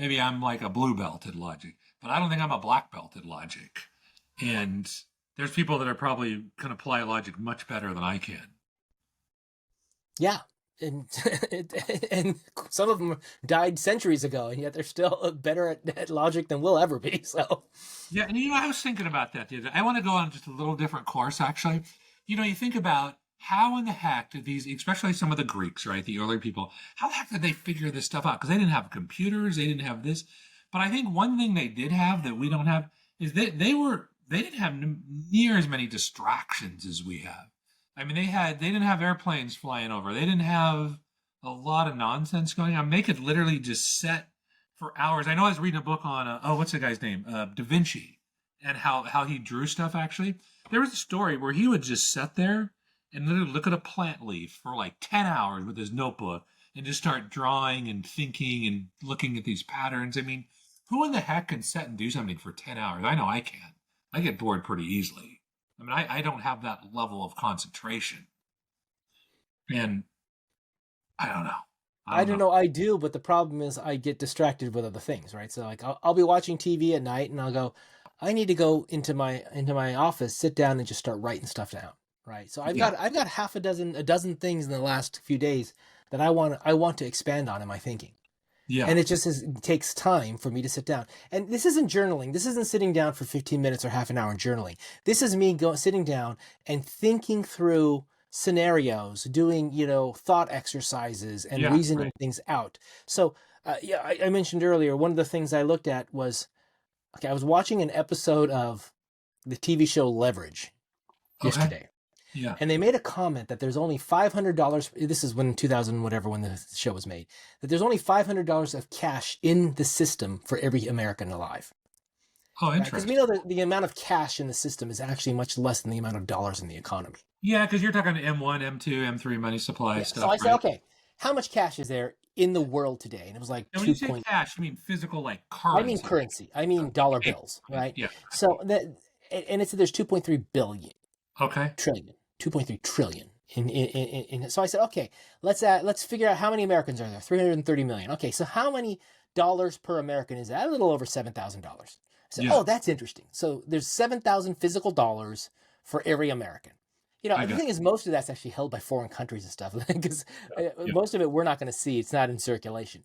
maybe I'm like a blue belt in logic, but I don't think I'm a black belt in logic. And there's people that are probably can apply logic much better than I can. Yeah. And and some of them died centuries ago, and yet they're still better at logic than we'll ever be. So, Yeah, and I was thinking about that the other day. I want to go on just a little different course, actually. You think about how in the heck did these, especially some of the Greeks, right, the early people, how the heck did they figure this stuff out? Because they didn't have computers, they didn't have this. But I think one thing they did have that we don't have is that they didn't have near as many distractions as we have. I mean, they didn't have airplanes flying over. They didn't have a lot of nonsense going on. They could literally just set for hours. I know I was reading a book on what's the guy's name? Da Vinci, and how he drew stuff. Actually, there was a story where he would just sit there and literally look at a plant leaf for like 10 hours with his notebook and just start drawing and thinking and looking at these patterns. I mean, who in the heck can sit and do something for 10 hours? I know I can. I get bored pretty easily. I mean, I don't have that level of concentration, and I don't know. I I don't don't know. know, I do, but the problem is I get distracted with other things, right? So like I'll be watching TV at night and I'll go, I need to go into my office, sit down and just start writing stuff down, right? So Yeah, I've got half a dozen things in the last few days that I want to expand on in my thinking. yeah, And it takes time for me to sit down. And this isn't journaling. This isn't sitting down for 15 minutes or half an hour and journaling. This is me sitting down and thinking through scenarios, doing, thought exercises and yeah. reasoning Right. things out. So, yeah, I mentioned earlier, one of the things I looked at was, okay, I was watching an episode of the TV show Leverage Okay. yesterday, Yeah. and they made a comment that there's only $500. This is when 2000 whatever when the show was made. That there's only $500 of cash in the system for every American alive. Oh, Right? Because we interesting. know that the amount of cash in the system is actually much less than the amount of dollars in the economy. Yeah, because you're talking M1, M2, M3 money supply Yeah. So stuff, I said, right? okay, how much cash is there in the world today? And it was like And when you two say point. cash, you mean physical, like I mean currency, like currency. I mean dollar paper, bills. right? Right. Yeah. So that and it said there's 2.3 billion Okay. trillion, 2.3 trillion. So I said, okay, let's figure out how many Americans are there. 330 million. Okay, so how many dollars per American is that? A little over $7,000. I said, Yeah, oh, that's interesting. So there's 7,000 physical dollars for every American. I The got thing is, most of that's actually held by foreign countries and stuff because you. Yeah. most of it we're not going to see. It's not in circulation.